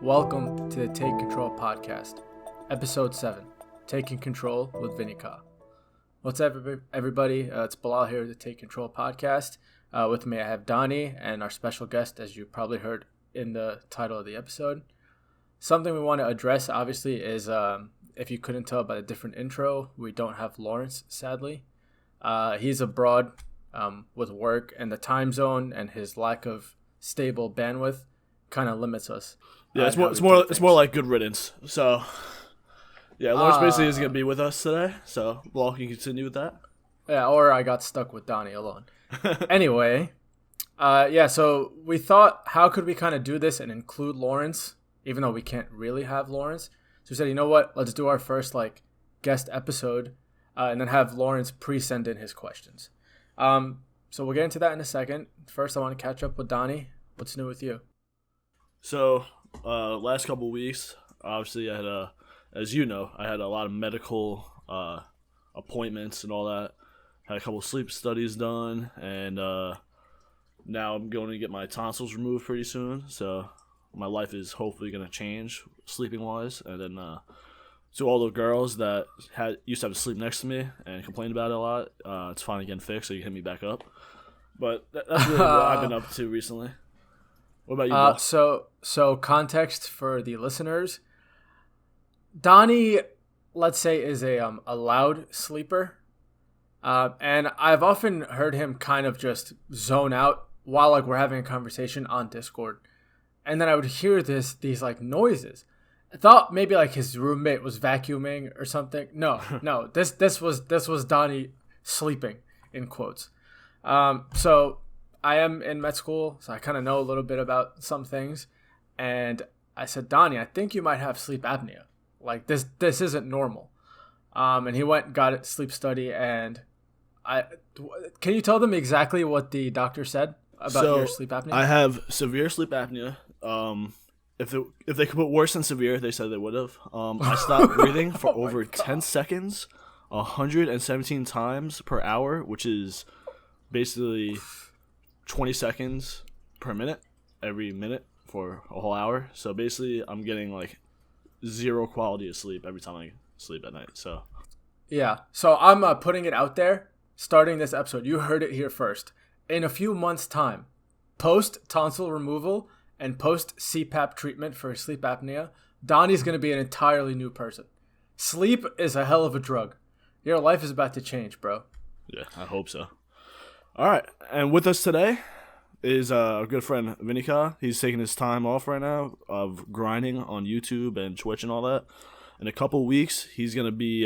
Welcome to the Take Control podcast, episode 7, Taking Control with Vinny Kaaa. What's up, everybody? It's Bilal here at the Take Control podcast. With me, I have Donnie and our special guest, as you probably heard in the title of the episode. Something we want to address, obviously, is if you couldn't tell by the different intro, we don't have Lawrence, sadly. He's abroad with work, and the time zone and his lack of stable bandwidth kind of limits us. Yeah, it's more like good riddance. So, yeah, Lawrence basically isn't gonna be with us today. So, Bilal can continue with that. Yeah, or I got stuck with Donnie alone. Anyway, so we thought, how could we kind of do this and include Lawrence, even though we can't really have Lawrence? So we said, you know what? Let's do our first guest episode, and then have Lawrence pre-send in his questions. So we'll get into that in a second. First, I want to catch up with Donnie. What's new with you? So, last couple of weeks, obviously, I had I had a lot of medical appointments and all that. Had a couple of sleep studies done, and now I'm going to get my tonsils removed pretty soon. So my life is hopefully going to change sleeping wise. And then to all the girls that used to have to sleep next to me and complained about it a lot, it's finally getting fixed. So you can hit me back up. But that's really what I've been up to recently. What about you, Bill? So context for the listeners. Donnie, let's say, is a loud sleeper. And I've often heard him kind of just zone out while we're having a conversation on Discord. And then I would hear these noises. I thought maybe his roommate was vacuuming or something. No. This was Donnie sleeping, in quotes. So I am in med school, so I kind of know a little bit about some things. And I said, Donnie, I think you might have sleep apnea. This isn't normal. And he went and got a sleep study, and can you tell them exactly what the doctor said about your sleep apnea? I have severe sleep apnea. If they could put worse than severe, they said they would have. I stopped breathing for over 10 seconds, 117 times per hour, which is basically 20 seconds per minute, every minute for a whole hour. So basically, I'm getting zero quality of sleep every time I sleep at night. So yeah, so I'm putting it out there. Starting this episode, you heard it here first. In a few months' time, post tonsil removal and post CPAP treatment for sleep apnea, Donnie's going to be an entirely new person. Sleep is a hell of a drug. Your life is about to change, bro. Yeah, I hope so. All right, and with us today is our good friend Vinny Kaaa. He's taking his time off right now of grinding on YouTube and Twitch and all that. In a couple weeks, he's going to be,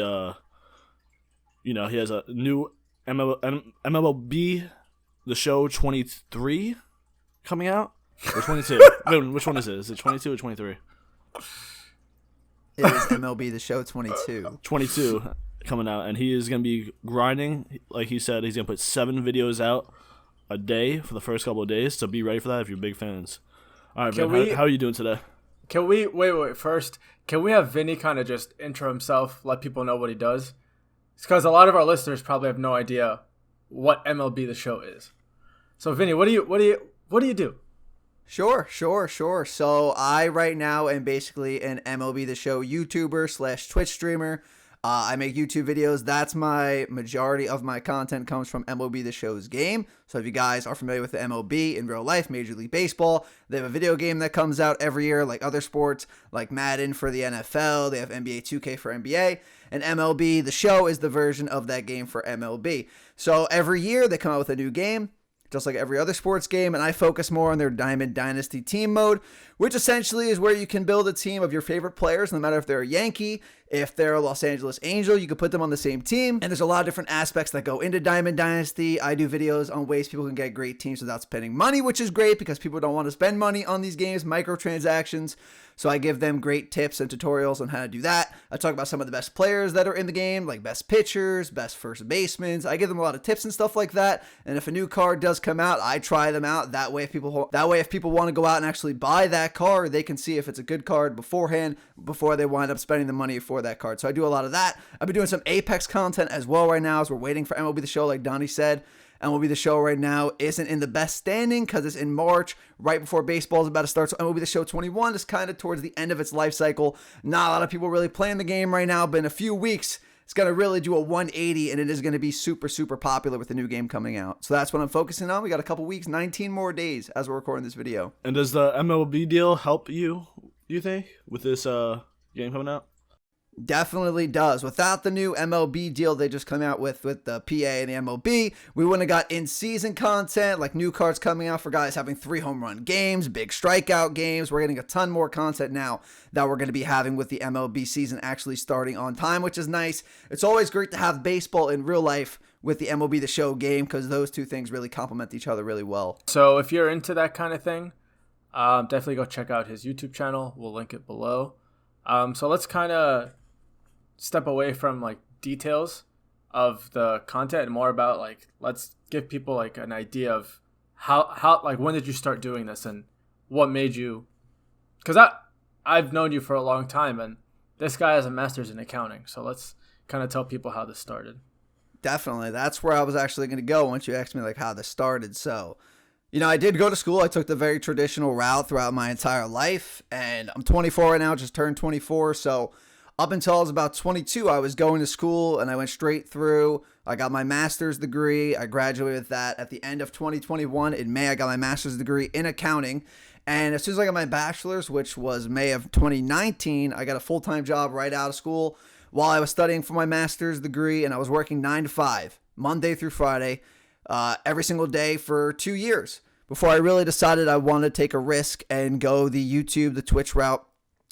he has a new MLB The Show 23 coming out? Or 22? Which one is it? Is it 22 or 23? It is MLB The Show 22. 22 coming out, and he is going to be grinding. Like he said, he's going to put 7 videos out a day for the first couple of days, so be ready for that if you're big fans. All right, man, how are you doing today? Can we, wait, first, can we have Vinny kind of just intro himself, let people know what he does? It's because a lot of our listeners probably have no idea what MLB The Show is. So, Vinny, what do you do? Sure. So I right now am basically an MLB The Show YouTuber / Twitch streamer. I make YouTube videos. That's my majority of my content comes from MLB The Show's game. So if you guys are familiar with the MLB in real life, Major League Baseball, they have a video game that comes out every year like other sports, like Madden for the NFL. They have NBA 2K for NBA. And MLB The Show is the version of that game for MLB. So every year they come out with a new game, just like every other sports game, and I focus more on their Diamond Dynasty team mode, which essentially is where you can build a team of your favorite players, no matter if they're a Yankee, if they're a Los Angeles Angel, you can put them on the same team, and there's a lot of different aspects that go into Diamond Dynasty. I do videos on ways people can get great teams without spending money, which is great because people don't want to spend money on these games, microtransactions, so I give them great tips and tutorials on how to do that. I talk about some of the best players that are in the game, like best pitchers, best first basemen. I give them a lot of tips and stuff like that, and if a new card does come out, I try them out. That way, if people want to go out and actually buy that card, they can see if it's a good card beforehand before they wind up spending the money for that card. So I do a lot of that. I've been doing some Apex content as well right now as we're waiting for MLB The Show, like Donnie said. MLB The Show right now isn't in the best standing because it's in March, right before baseball is about to start. So MLB The Show 21 is kind of towards the end of its life cycle. Not a lot of people really playing the game right now, but in a few weeks, it's going to really do a 180, and it is going to be super, super popular with the new game coming out. So that's what I'm focusing on. We got a couple weeks, 19 more days as we're recording this video. And does the MLB deal help you think, with this game coming out? Definitely does. Without the new MLB deal they just come out with the PA and the MLB, we wouldn't have got in-season content, like new cards coming out for guys having 3 home run games, big strikeout games. We're getting a ton more content now that we're going to be having with the MLB season actually starting on time, which is nice. It's always great to have baseball in real life with the MLB The Show game because those two things really complement each other really well. So if you're into that kind of thing, definitely go check out his YouTube channel. We'll link it below. So let's kind of step away from like details of the content and more about like, let's give people like an idea of how like when did you start doing this and what made you, because I've known you for a long time and this guy has a master's in accounting, so let's kind of tell people how this started. Definitely. That's where I was actually going to go once you asked me like how this started. So, you know, I did go to school. I took the very traditional route throughout my entire life, and I'm 24 right now, just turned 24. So up until I was about 22, I was going to school and I went straight through. I got my master's degree. I graduated with that at the end of 2021. In May, I got my master's degree in accounting. And as soon as I got my bachelor's, which was May of 2019, I got a full-time job right out of school while I was studying for my master's degree, and I was working 9 to 5, Monday through Friday, every single day for 2 years before I really decided I wanted to take a risk and go the YouTube, the Twitch route,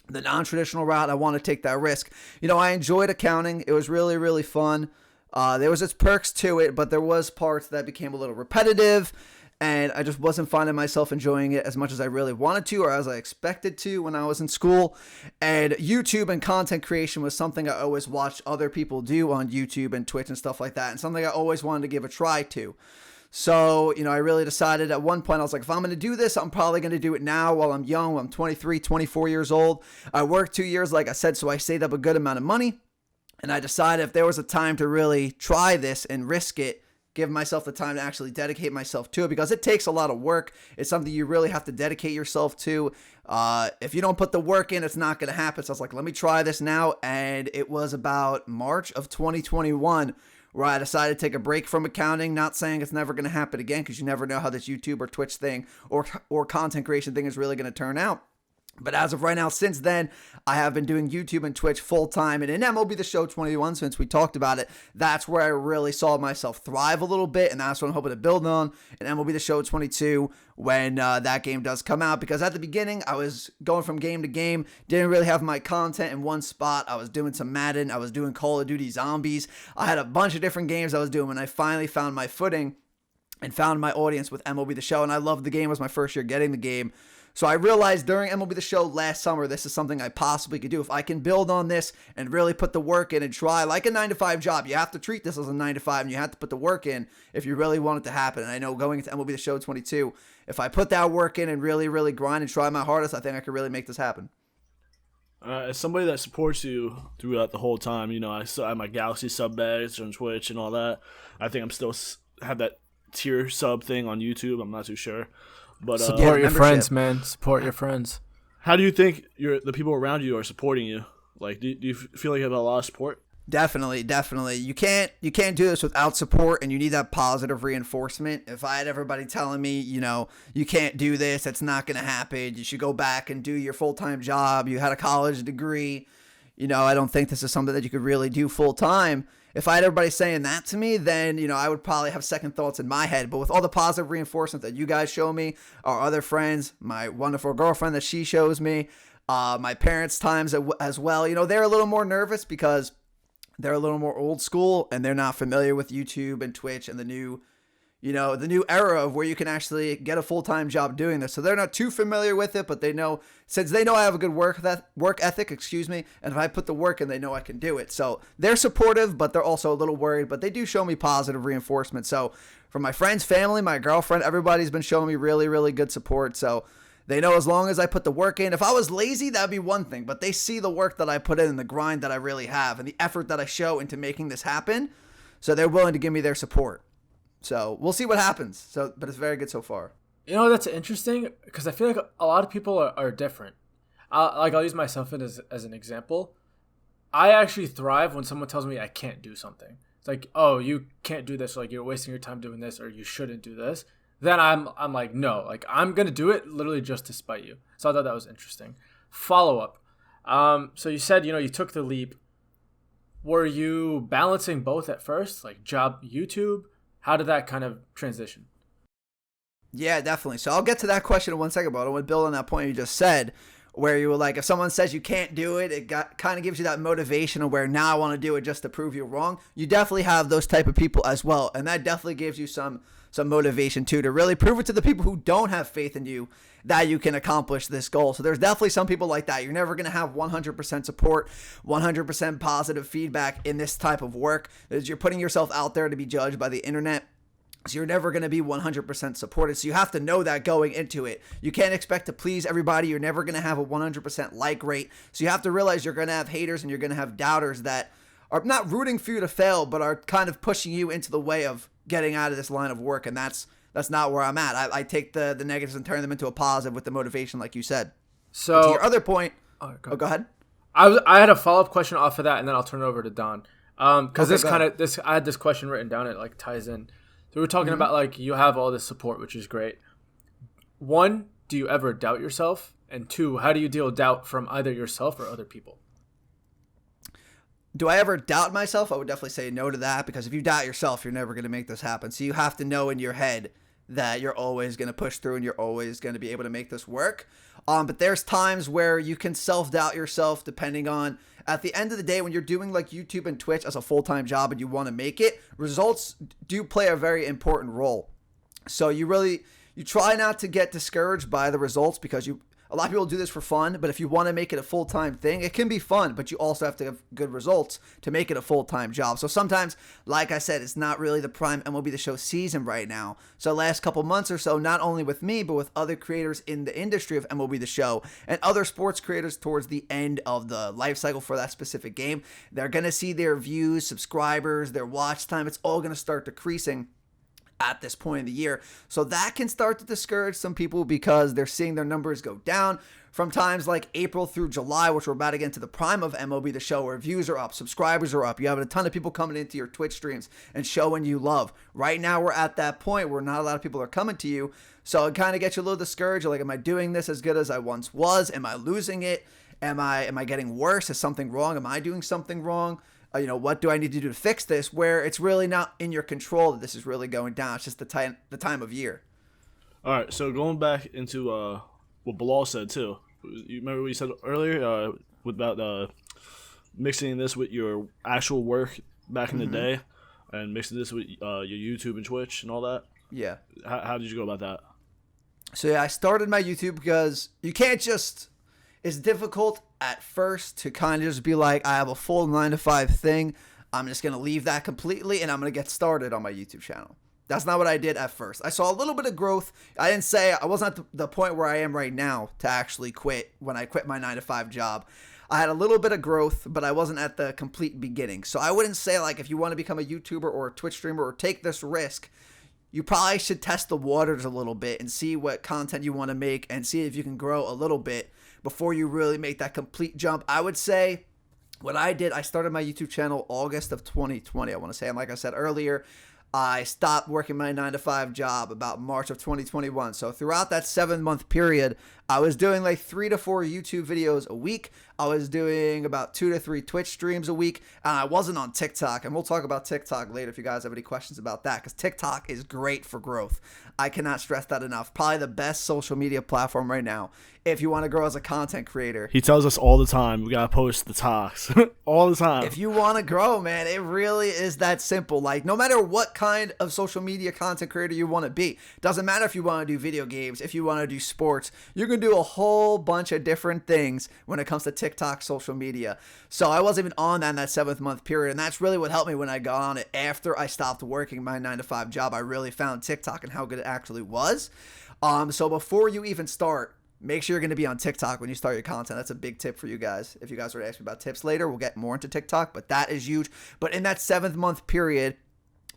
the non-traditional route. I want to take that risk. You know, I enjoyed accounting. It was really, really fun. There was its perks to it, but there was parts that became a little repetitive, and I just wasn't finding myself enjoying it as much as I really wanted to or as I expected to when I was in school. And YouTube and content creation was something I always watched other people do on YouTube and Twitch and stuff like that, and something I always wanted to give a try to. So, you know, I really decided at one point, I was like, if I'm going to do this, I'm probably going to do it now while I'm young. I'm 23, 24 years old. I worked 2 years, like I said, so I saved up a good amount of money. And I decided if there was a time to really try this and risk it, give myself the time to actually dedicate myself to it, because it takes a lot of work. It's something you really have to dedicate yourself to. If you don't put the work in, it's not going to happen. So I was like, let me try this now. And it was about March of 2021 where I decided to take a break from accounting, not saying it's never going to happen again, because you never know how this YouTube or Twitch thing or content creation thing is really going to turn out. But as of right now, since then, I have been doing YouTube and Twitch full time. And in MLB The Show 21, since we talked about it, that's where I really saw myself thrive a little bit. And that's what I'm hoping to build on in MLB The Show 22 when that game does come out. Because at the beginning, I was going from game to game, didn't really have my content in one spot. I was doing some Madden. I was doing Call of Duty Zombies. I had a bunch of different games I was doing when I finally found my footing and found my audience with MLB The Show. And I loved the game. It was my first year getting the game. So I realized during MLB The Show last summer, this is something I possibly could do. If I can build on this and really put the work in and try, like a 9-to-5 job, you have to treat this as a 9-to-5 and you have to put the work in if you really want it to happen. And I know going into MLB The Show 22, if I put that work in and really, really grind and try my hardest, I think I could really make this happen. As somebody that supports you throughout the whole time, you know, I still have my Galaxy sub badge on Twitch and all that. I think I'm still have that tier sub thing on YouTube. I'm not too sure. But support your friends, man. Support your friends. How do you think the people around you are supporting you? Like, do you feel like you have a lot of support? Definitely. You can't do this without support, and you need that positive reinforcement. If I had everybody telling me, you know, you can't do this, it's not going to happen, you should go back and do your full-time job, you had a college degree, you know, I don't think this is something that you could really do full-time. If I had everybody saying that to me, then, you know, I would probably have second thoughts in my head. But with all the positive reinforcement that you guys show me, our other friends, my wonderful girlfriend that she shows me, my parents' times as well, you know, they're a little more nervous because they're a little more old school and they're not familiar with YouTube and Twitch and the new era of where you can actually get a full-time job doing this. So they're not too familiar with it, but they know, since they know I have a good work ethic, and if I put the work in, they know I can do it. So they're supportive, but they're also a little worried, but they do show me positive reinforcement. So from my friends, family, my girlfriend, everybody's been showing me really, really good support. So they know as long as I put the work in, if I was lazy, that'd be one thing, but they see the work that I put in and the grind that I really have and the effort that I show into making this happen. So they're willing to give me their support. So we'll see what happens. So, but it's very good so far. You know, that's interesting because I feel like a lot of people are different. I'll use myself as an example. I actually thrive when someone tells me I can't do something. It's like, oh, you can't do this, or like you're wasting your time doing this, or you shouldn't do this. Then I'm like, no, like I'm gonna do it literally just to spite you. So I thought that was interesting. Follow up. So you said, you took the leap. Were you balancing both at first, like job, YouTube? How did that kind of transition? Yeah, definitely. So I'll get to that question in 1 second, but I want to build on that point you just said, where you were like, if someone says you can't do it, it kind of gives you that motivation of where now I want to do it just to prove you wrong. You definitely have those type of people as well, and that definitely gives you some motivation too, to really prove it to the people who don't have faith in you that you can accomplish this goal. So there's definitely some people like that. You're never going to have 100% support, 100% positive feedback in this type of work. You're putting yourself out there to be judged by the internet. So you're never going to be 100% supported. So you have to know that going into it. You can't expect to please everybody. You're never going to have a 100% like rate. So you have to realize you're going to have haters and you're going to have doubters that are not rooting for you to fail, but are kind of pushing you into the way of getting out of this line of work. And that's not where I'm at. I take the negatives and turn them into a positive with the motivation, like you said. So but to your other point, go ahead. I had a follow-up question off of that, and then I'll turn it over to Don. Because Okay, I had this question written down. It like ties in. So we're talking about like you have all this support, which is great. 1, do you ever doubt yourself? And 2, how do you deal with doubt from either yourself or other people? Do I ever doubt myself? I would definitely say no to that, because if you doubt yourself, you're never going to make this happen. So you have to know in your head that you're always going to push through and you're always going to be able to make this work. But there's times where you can self-doubt yourself depending on, at the end of the day, when you're doing like YouTube and Twitch as a full-time job and you want to make it, results do play a very important role. So you try not to get discouraged by the results, because a lot of people do this for fun, but if you want to make it a full-time thing, it can be fun, but you also have to have good results to make it a full-time job. So sometimes, like I said, it's not really the prime MLB The Show season right now. So last couple months or so, not only with me, but with other creators in the industry of MLB The Show and other sports creators towards the end of the life cycle for that specific game, they're going to see their views, subscribers, their watch time, it's all going to start decreasing at this point in the year. So that can start to discourage some people, because they're seeing their numbers go down from times like April through July, which we're about to get into the prime of MLB The Show, where views are up, subscribers are up. You have a ton of people coming into your Twitch streams and showing you love. Right now, we're at that point where not a lot of people are coming to you. So it kind of gets you a little discouraged. You're like, am I doing this as good as I once was? Am I losing it? Am I getting worse? Is something wrong? Am I doing something wrong? What do I need to do to fix this? Where it's really not in your control that this is really going down. It's just the time of year. All right, so going back into what Bilal said too. You remember what you said earlier about mixing this with your actual work back in the day, and mixing this with your YouTube and Twitch and all that? Yeah. How did you go about that? So yeah, I started my YouTube because you can't just... It's difficult at first to kind of just be like, I have a full 9-to-5 thing. I'm just going to leave that completely and I'm going to get started on my YouTube channel. That's not what I did at first. I saw a little bit of growth. I wasn't at the point where I am right now to actually quit when I quit my 9-to-5 job. I had a little bit of growth, but I wasn't at the complete beginning. So I wouldn't say like if you want to become a YouTuber or a Twitch streamer or take this risk, you probably should test the waters a little bit and see what content you want to make and see if you can grow a little bit before you really make that complete jump. I would say what I did, I started my YouTube channel August of 2020, I want to say. And like I said earlier, I stopped working my 9-to-5 job about March of 2021. So throughout that 7-month period, I was doing like 3 to 4 YouTube videos a week. I was doing about 2 to 3 Twitch streams a week. And I wasn't on TikTok. And we'll talk about TikTok later if you guys have any questions about that, because TikTok is great for growth. I cannot stress that enough. Probably the best social media platform right now if you want to grow as a content creator. He tells us all the time, we got to post the talks. All the time. If you want to grow, man, it really is that simple. Like, no matter what kind of social media content creator you want to be, doesn't matter if you want to do video games, if you want to do sports, you can do a whole bunch of different things when it comes to TikTok social media. So I wasn't even on that in that 7th-month period, and that's really what helped me when I got on it. After I stopped working my 9-to-5 job, I really found TikTok and how good it actually was. So before you even start, make sure you're going to be on TikTok when you start your content. That's a big tip for you guys. If you guys were to ask me about tips later, we'll get more into TikTok, but that is huge. But in that 7th-month period,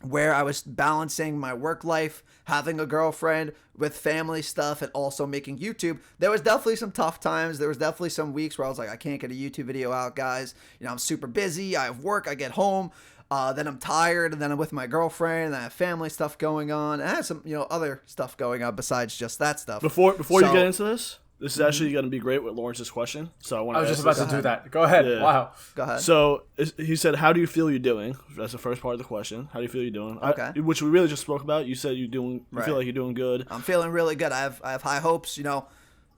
where I was balancing my work life, having a girlfriend, with family stuff, and also making YouTube. There was definitely some tough times. There was definitely some weeks where I was like, I can't get a YouTube video out, guys. You know, I'm super busy. I have work. I get home. Then I'm tired, and then I'm with my girlfriend, and I have family stuff going on. And I have some, other stuff going on besides just that stuff. Before you get into this is actually going to be great with Lawrence's question. So I was just about to do that. Go ahead. Yeah. Wow. Go ahead. So he said, "How do you feel you're doing?" That's the first part of the question. How do you feel you're doing? Okay. Which we really just spoke about. You said you feel like you're doing good. I'm feeling really good. I have high hopes. You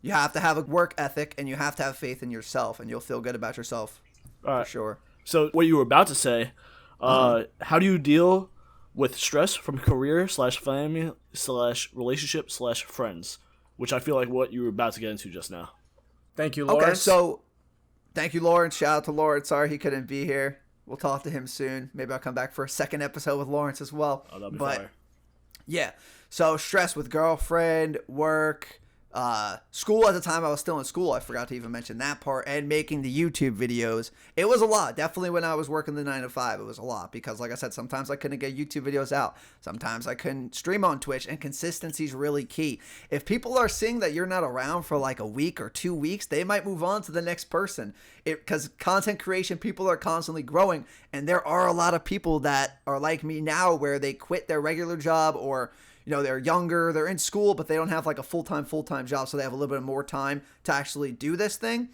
have to have a work ethic, and you have to have faith in yourself, and you'll feel good about yourself. All right. For sure. So what you were about to say, how do you deal with stress from career/family/relationship/friends? Which I feel like what you were about to get into just now. Thank you, Lawrence. Okay, so thank you, Lawrence. Shout out to Lawrence. Sorry he couldn't be here. We'll talk to him soon. Maybe I'll come back for a second episode with Lawrence as well. Oh, that'd be fire. Yeah, so stress with girlfriend, work, school. At the time I was still in school. I forgot to even mention that part. And making the YouTube videos. It was a lot. Definitely when I was working the 9 to 5, it was a lot. Because like I said, sometimes I couldn't get YouTube videos out. Sometimes I couldn't stream on Twitch. And consistency is really key. If people are seeing that you're not around for like a week or 2 weeks, they might move on to the next person. Because content creation, people are constantly growing. And there are a lot of people that are like me now where they quit their regular job or they're younger, they're in school, but they don't have like a full-time job, so they have a little bit more time to actually do this thing.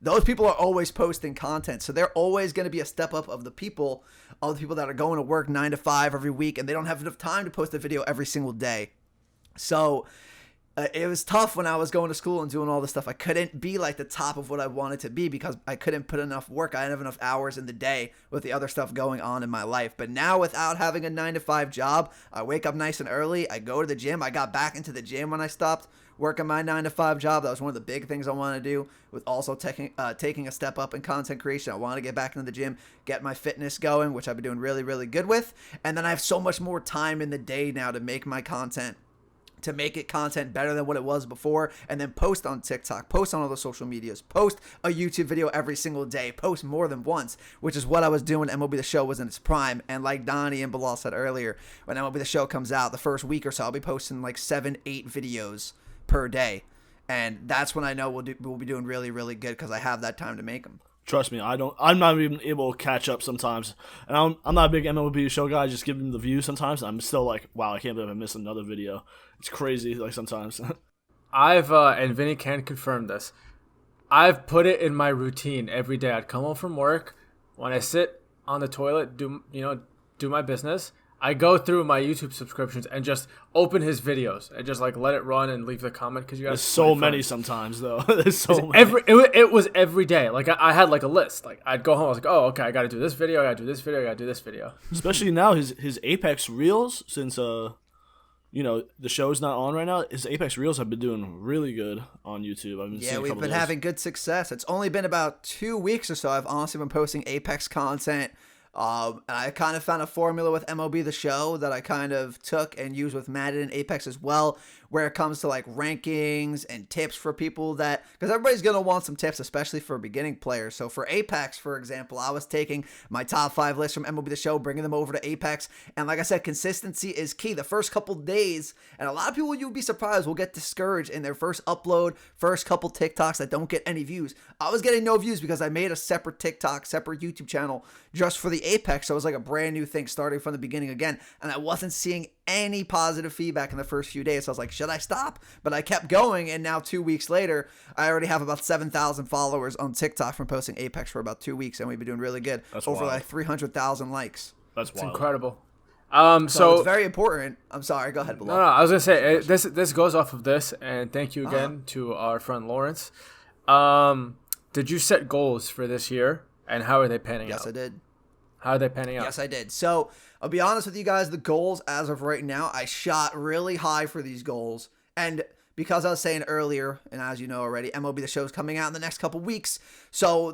Those people are always posting content, so they're always going to be a step up of the people that are going to work 9 to 5 every week, and they don't have enough time to post a video every single day. So it was tough when I was going to school and doing all this stuff. I couldn't be like the top of what I wanted to be because I couldn't put enough work. I didn't have enough hours in the day with the other stuff going on in my life. But now without having a 9 to 5 job, I wake up nice and early. I go to the gym. I got back into the gym when I stopped working my 9 to 5 job. That was one of the big things I want to do with also taking a step up in content creation. I want to get back into the gym, get my fitness going, which I've been doing really, really good with. And then I have so much more time in the day now to make my content, to make it content better than what it was before, and then post on TikTok, post on all the social medias, post a YouTube video every single day, post more than once, which is what I was doing when MLB The Show was in its prime. And like Donnie and Bilal said earlier, when MLB The Show comes out, the first week or so, I'll be posting like 7-8 videos per day. And that's when I know we'll be doing really, really good because I have that time to make them. Trust me, I'm not even able to catch up sometimes. And I'm not a big MLB Show guy, just give them the views sometimes. I'm still like, wow, I can't believe I missed another video. It's crazy, like sometimes. I've, and Vinny can confirm this, I've put it in my routine every day. I'd come home from work, when I sit on the toilet, do my business, I go through my YouTube subscriptions and just open his videos and just like let it run and leave the comment because you guys. There's so many sometimes though. There's so many. It was every day. Like I had like a list. Like I'd go home. I was like, oh okay, I got to do this video. I got to do this video. I got to do this video. Especially now, his Apex Reels, since the show's not on right now. His Apex Reels have been doing really good on YouTube. We've been having good success. It's only been about 2 weeks or so. I've honestly been posting Apex content. And I kind of found a formula with MLB The Show that I kind of took and used with Madden and Apex as well, where it comes to like rankings and tips for people that, because everybody's going to want some tips, especially for beginning players. So for Apex, for example, I was taking my top 5 lists from MLB The Show, bringing them over to Apex. And like I said, consistency is key. The first couple days, and a lot of people, you'll be surprised, will get discouraged in their first upload, first couple TikToks that don't get any views. I was getting no views because I made a separate TikTok, separate YouTube channel just for the Apex. So it was like a brand new thing starting from the beginning again. And I wasn't seeing any positive feedback in the first few days. So I was like, should I stop? But I kept going. And now 2 weeks later, I already have about 7,000 followers on TikTok from posting Apex for about 2 weeks. And we've been doing really good. That's over wild. like 300,000 likes. That's It's wild. incredible. So it's very important. I'm sorry. Go ahead, Bilal. No, I was going to say, this goes off of this. And thank you again to our friend Lawrence. Did you set goals for this year? And how are they panning out? Yes, I did. How are they panning out? Yes, I did. So I'll be honest with you guys. The goals as of right now, I shot really high for these goals. And because I was saying earlier, and as you know already, MLB The Show is coming out in the next couple weeks. So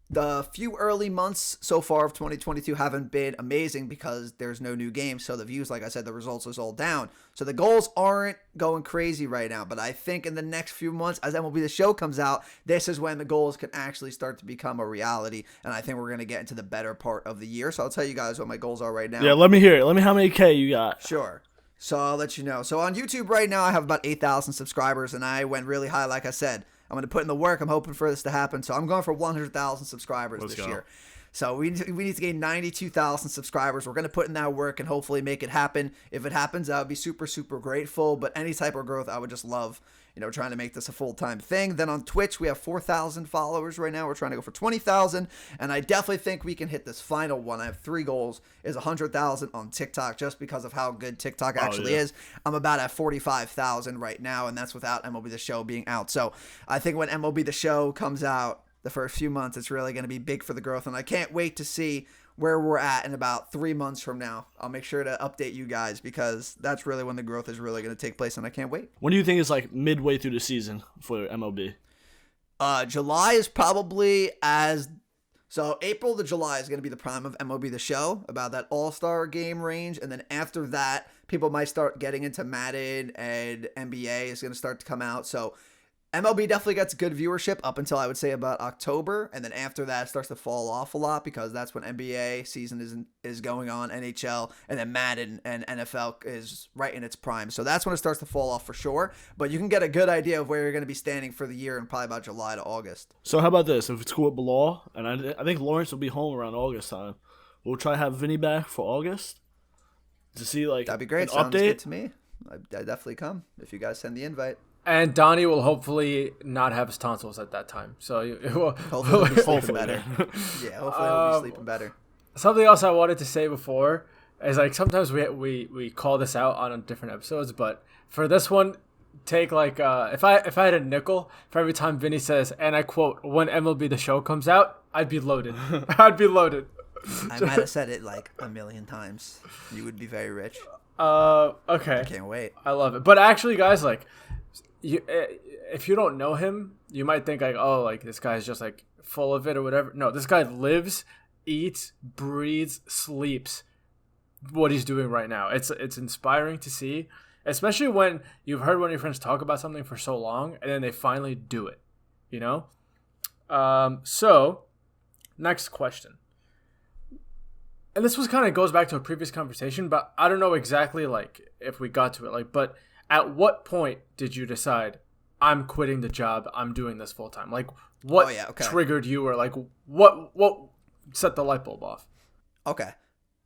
The few early months so far of 2022 haven't been amazing because there's no new games. So the views, like I said, the results is all down. So the goals aren't going crazy right now. But I think in the next few months, as MLB The Show comes out, this is when the goals can actually start to become a reality. And I think we're going to get into the better part of the year. So I'll tell you guys what my goals are right now. Yeah, let me hear it. Let me how many K you got. Sure. So I'll let you know. So on YouTube right now, I have about 8,000 subscribers, and I went really high, like I said. I'm going to put in the work. I'm hoping for this to happen. So I'm going for 100,000 subscribers this year. So we need to gain 92,000 subscribers. We're going to put in that work and hopefully make it happen. If it happens, I would be super, super grateful. But any type of growth, I would just love, trying to make this a full-time thing. Then on Twitch, we have 4,000 followers right now. We're trying to go for 20,000. And I definitely think we can hit this final one. I have 3 goals, is 100,000 on TikTok just because of how good TikTok actually is. I'm about at 45,000 right now, and that's without MLB The Show being out. So I think when MLB The Show comes out, the first few months, it's really going to be big for the growth. And I can't wait to see where we're at in about 3 months from now. I'll make sure to update you guys because that's really when the growth is really going to take place, and I can't wait. When do you think is like midway through the season for MLB? July is probably so April to July is going to be the prime of MLB The Show, about that All-Star game range. And then after that, people might start getting into Madden, and NBA is going to start to come out. So MLB definitely gets good viewership up until I would say about October, and then after that it starts to fall off a lot because that's when NBA season is going on, NHL, and then Madden and NFL is right in its prime. So that's when it starts to fall off for sure. But you can get a good idea of where you're going to be standing for the year in probably about July to August. So how about this? If it's cool with Bilal, and I think Lawrence will be home around August time, we'll try to have Vinny back for August to see that'd be great. An Sounds update. Good to me. I definitely come if you guys send the invite. And Donnie will hopefully not have his tonsils at that time. So hopefully he'll be sleeping better. Yeah, hopefully he'll be sleeping better. Something else I wanted to say before is like sometimes we call this out on different episodes, but for this one, take like if I had a nickel for every time Vinny says, and I quote, "When MLB The Show comes out," I'd be loaded. I'd be loaded. I might have said it like a million times. You would be very rich. Okay. I can't wait. I love it. But actually, guys, like, if you don't know him, you might think like, oh, like this guy's just like full of it or whatever. No, this guy lives, eats, breathes, sleeps what he's doing right now. It's inspiring to see, especially when you've heard one of your friends talk about something for so long and then they finally do it, So, next question. And this was kind of goes back to a previous conversation, but I don't know exactly like if we got to it, like, but at what point did you decide I'm quitting the job, I'm doing this full time? Like what triggered you, or like what set the light bulb off? Okay.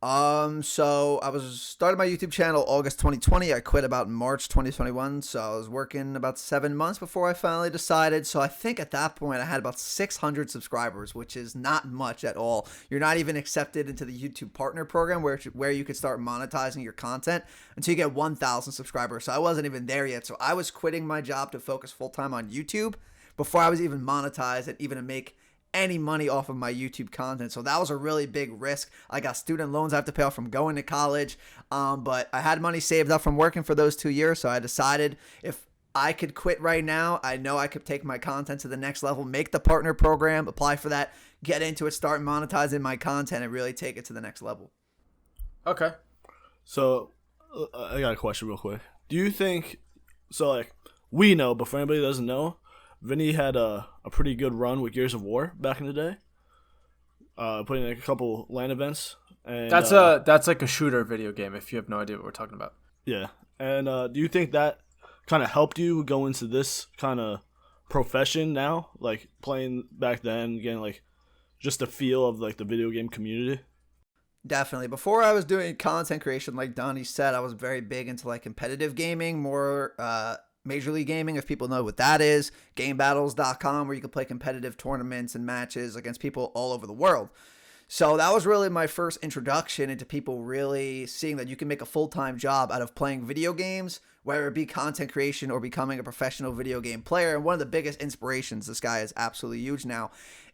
So I was started my YouTube channel August 2020. I quit about March 2021. So I was working about 7 months before I finally decided. So I think at that point I had about 600 subscribers, which is not much at all. You're not even accepted into the YouTube Partner Program where you could start monetizing your content until you get 1,000 subscribers. So I wasn't even there yet. So I was quitting my job to focus full time on YouTube before I was even monetized and even to make any money off of my YouTube content. So that was a really big risk. I got student loans I have to pay off from going to college. But I had money saved up from working for those 2 years. So I decided if I could quit right now, I know I could take my content to the next level, make the partner program, apply for that, get into it, start monetizing my content, and really take it to the next level. Okay. So I got a question real quick. Do you think, so like we know, but for anybody that doesn't know, Vinny had a pretty good run with Gears of War back in the day, putting in a couple LAN events. And that's like a shooter video game, if you have no idea what we're talking about. Yeah. And do you think that kind of helped you go into this kind of profession now, like playing back then, getting like just a feel of like the video game community? Definitely. Before I was doing content creation, like Donnie said, I was very big into like competitive gaming, more Major League Gaming, if people know what that is, GameBattles.com, where you can play competitive tournaments and matches against people all over the world. So that was really my first introduction into people really seeing that you can make a full-time job out of playing video games, whether it be content creation or becoming a professional video game player. And one of the biggest inspirations, this guy is absolutely huge now,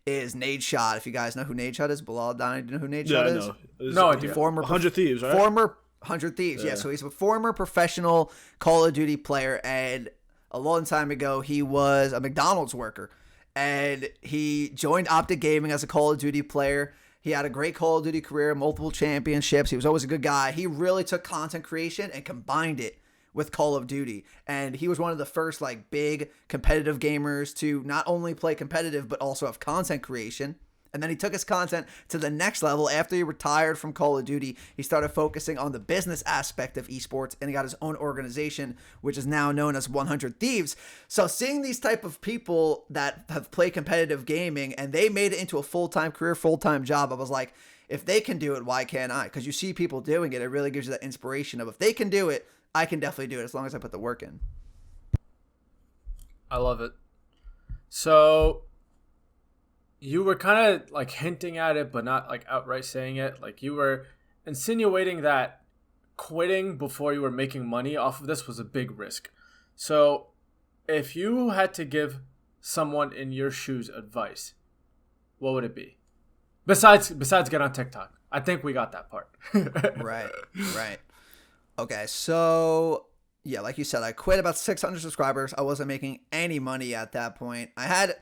is Nadeshot. If you guys know who Nadeshot is, Bilal, Donnie, do you know who Nadeshot is? No idea. Former 100 Thieves, right? Former 100 Thieves, yeah. So he's a former professional Call of Duty player, and a long time ago he was a McDonald's worker. and he joined Optic Gaming as a Call of Duty player. He had a great Call of Duty career, multiple championships. He was always a good guy. He really took content creation and combined it with Call of Duty. And he was one of the first like big competitive gamers to not only play competitive, but also have content creation. And then he took his content to the next level. After he retired from Call of Duty, he started focusing on the business aspect of esports, and he got his own organization, which is now known as 100 Thieves. So seeing these type of people that have played competitive gaming and they made it into a full-time career, full-time job, I was like, if they can do it, why can't I? Because you see people doing it, it really gives you that inspiration of if they can do it, I can definitely do it as long as I put the work in. I love it. So you were kind of like hinting at it, but not like outright saying it. Like you were insinuating that quitting before you were making money off of this was a big risk. So if you had to give someone in your shoes advice, what would it be? Besides get on TikTok. I think we got that part. Right. Okay, so yeah, like you said, I quit about 600 subscribers. I wasn't making any money at that point. I had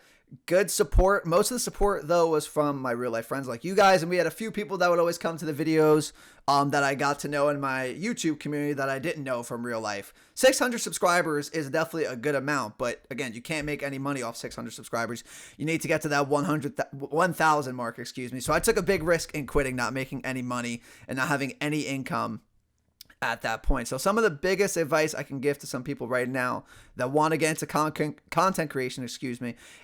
good support. Most of the support, though, was from my real life friends like you guys, and we had a few people that would always come to the videos that I got to know in my YouTube community that I didn't know from real life. 600 subscribers is definitely a good amount, but again, you can't make any money off 600 subscribers. You need to get to that 1,000 mark, excuse me. So I took a big risk in quitting, not making any money and not having any income at that point. So some of the biggest advice I can give to some people right now that want to get into content creation,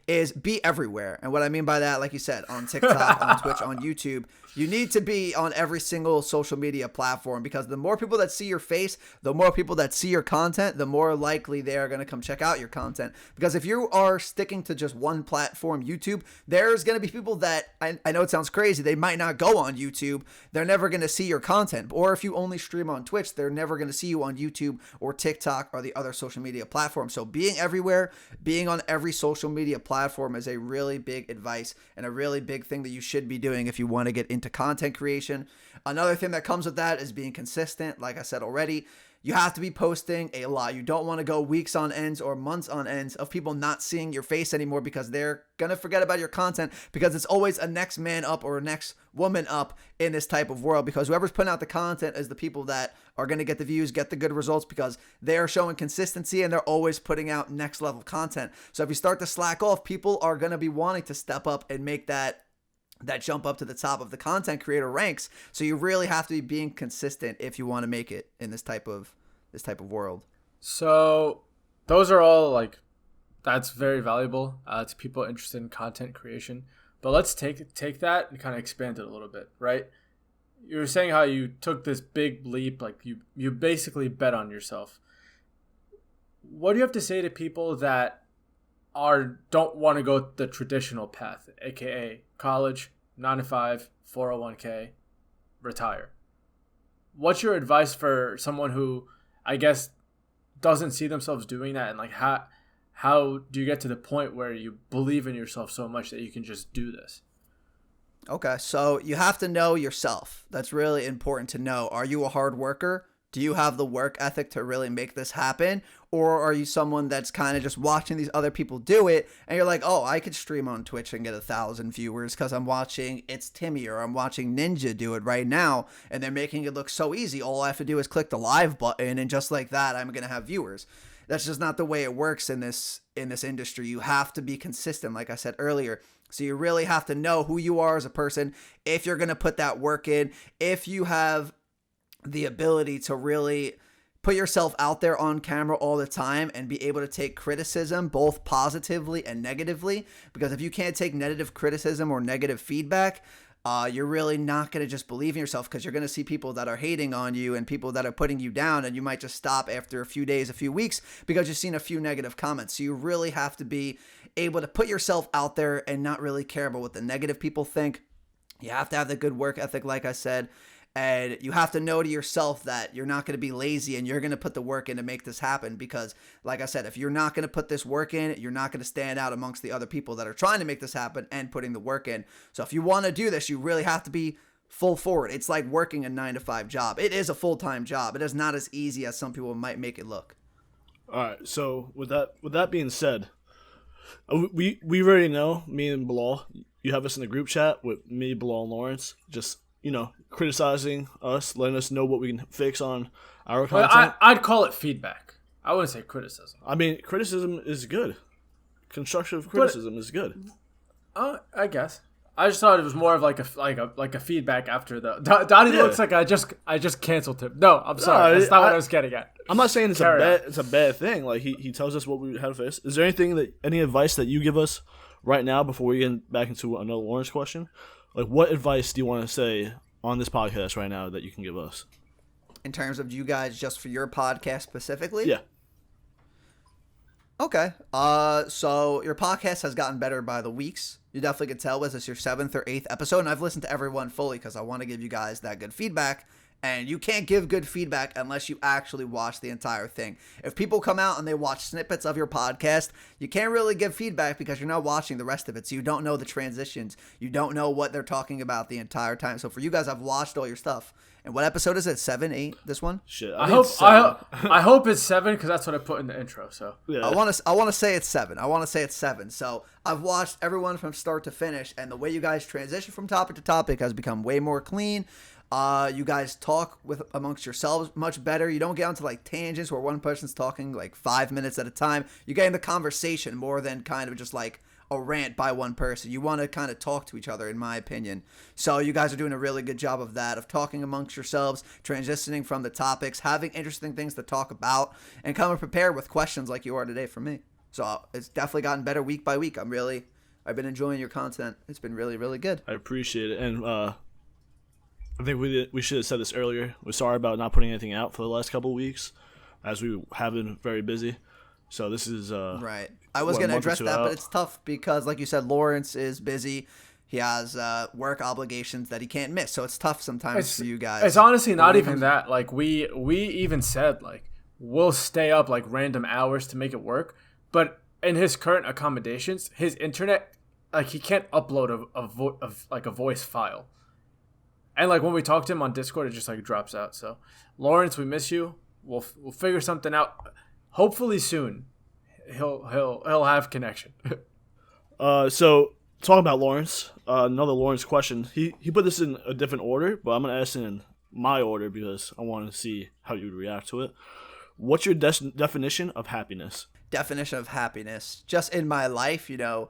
is be everywhere. And what I mean by that, like you said, on TikTok, on Twitch, on YouTube, you need to be on every single social media platform, because the more people that see your face, the more people that see your content, the more likely they are going to come check out your content. Because if you are sticking to just one platform, YouTube, there's going to be people that, I know it sounds crazy, they might not go on YouTube. They're never going to see your content. Or if you only stream on Twitch, they're never going to see you on YouTube or TikTok or the other social media platforms. So being everywhere, being on every social media platform is a really big advice and a really big thing that you should be doing if you want to get into content creation. Another thing that comes with that is being consistent. Like I said already, you have to be posting a lot. You don't want to go weeks on ends or months on ends of people not seeing your face anymore, because they're going to forget about your content, because it's always a next man up or a next woman up in this type of world, because whoever's putting out the content is the people that are going to get the views, get the good results, because they're showing consistency and they're always putting out next level content. So if you start to slack off, people are going to be wanting to step up and make that jump up to the top of the content creator ranks. So you really have to be being consistent if you want to make it in this type of world. So those are all that's very valuable to people interested in content creation. But let's take that and kind of expand it a little bit, right? You were saying how you took this big leap, like you basically bet on yourself. What do you have to say to people that don't want to go the traditional path, aka college, 9 to 5, 401k, retire? What's your advice for someone who, I guess, doesn't see themselves doing that, and how do you get to the point where you believe in yourself so much that you can just do this? Okay, so you have to know yourself. That's really important to know. Are you a hard worker? Do you have the work ethic to really make this happen? Or are you someone that's kind of just watching these other people do it and you're like, oh, I could stream on Twitch and get 1,000 viewers because I'm watching It's Timmy or I'm watching Ninja do it right now, and they're making it look so easy. All I have to do is click the live button and just like that, I'm going to have viewers. That's just not the way it works in this industry. You have to be consistent, like I said earlier. So you really have to know who you are as a person, if you're going to put that work in, if you have the ability to really put yourself out there on camera all the time and be able to take criticism both positively and negatively. Because if you can't take negative criticism or negative feedback, you're really not going to just believe in yourself, because you're going to see people that are hating on you and people that are putting you down, and you might just stop after a few days, a few weeks, because you've seen a few negative comments. So you really have to be able to put yourself out there and not really care about what the negative people think. You have to have the good work ethic, like I said. And you have to know to yourself that you're not going to be lazy and you're going to put the work in to make this happen. Because, like I said, if you're not going to put this work in, you're not going to stand out amongst the other people that are trying to make this happen and putting the work in. So if you want to do this, you really have to be full forward. It's like working a 9 to 5 job. It is a full-time job. It is not as easy as some people might make it look. All right. So with that being said, We already know, me and Bilal, you have us in the group chat with me, Bilal, and Lawrence, just, criticizing us, letting us know what we can fix on our But content. I'd call it feedback. I wouldn't say criticism. I mean, criticism is good. Constructive criticism is good. I guess. I just thought it was more of like a feedback after the Donnie looks like I just canceled him. No, I'm sorry. That's not what I was getting at. I'm not saying it's a bad thing. Like he tells us what we have to face. Is there any advice that you give us right now before we get back into another Lawrence question? Like, what advice do you want to say on this podcast right now that you can give us? In terms of you guys, just for your podcast specifically? Yeah. Okay. So your podcast has gotten better by the weeks. You definitely could tell. Was this your 7th or 8th episode? And I've listened to everyone fully because I want to give you guys that good feedback. And you can't give good feedback unless you actually watch the entire thing. If people come out and they watch snippets of your podcast, you can't really give feedback because you're not watching the rest of it. So you don't know the transitions. You don't know what they're talking about the entire time. So for you guys, I've watched all your stuff. And what episode is it? 7, 8? This one? Shit. I hope it's 7 because that's what I put in the intro. So Yeah. I want to say it's 7. So I've watched everyone from start to finish, and the way you guys transition from topic to topic has become way more clean. You guys talk amongst yourselves much better. You don't get onto like tangents where one person's talking like 5 minutes at a time. You get in the conversation more than kind of just like a rant by one person. You want to kind of talk to each other, in my opinion. So you guys are doing a really good job of that, of talking amongst yourselves, transitioning from the topics, having interesting things to talk about, and coming prepared with questions like you are today from me. So it's definitely gotten better week by week. I've been enjoying your content. It's been really, really good. I appreciate it. And I think we should have said this earlier. We're sorry about not putting anything out for the last couple of weeks, as we have been very busy. So this is right. I was going to address that, but it's tough because, like you said, Lawrence is busy. He has work obligations that he can't miss, so it's tough sometimes for you guys. It's honestly not even that. Like we even said like we'll stay up like random hours to make it work, but in his current accommodations, his internet, like he can't upload a voice file. And like when we talk to him on Discord, it just like drops out. So Lawrence, we miss you. We'll figure something out. Hopefully soon. He'll have connection. So talking about Lawrence, another Lawrence question. He put this in a different order, but I'm gonna ask it in my order because I want to see how you would react to it. What's your definition of happiness? Definition of happiness, just in my life, being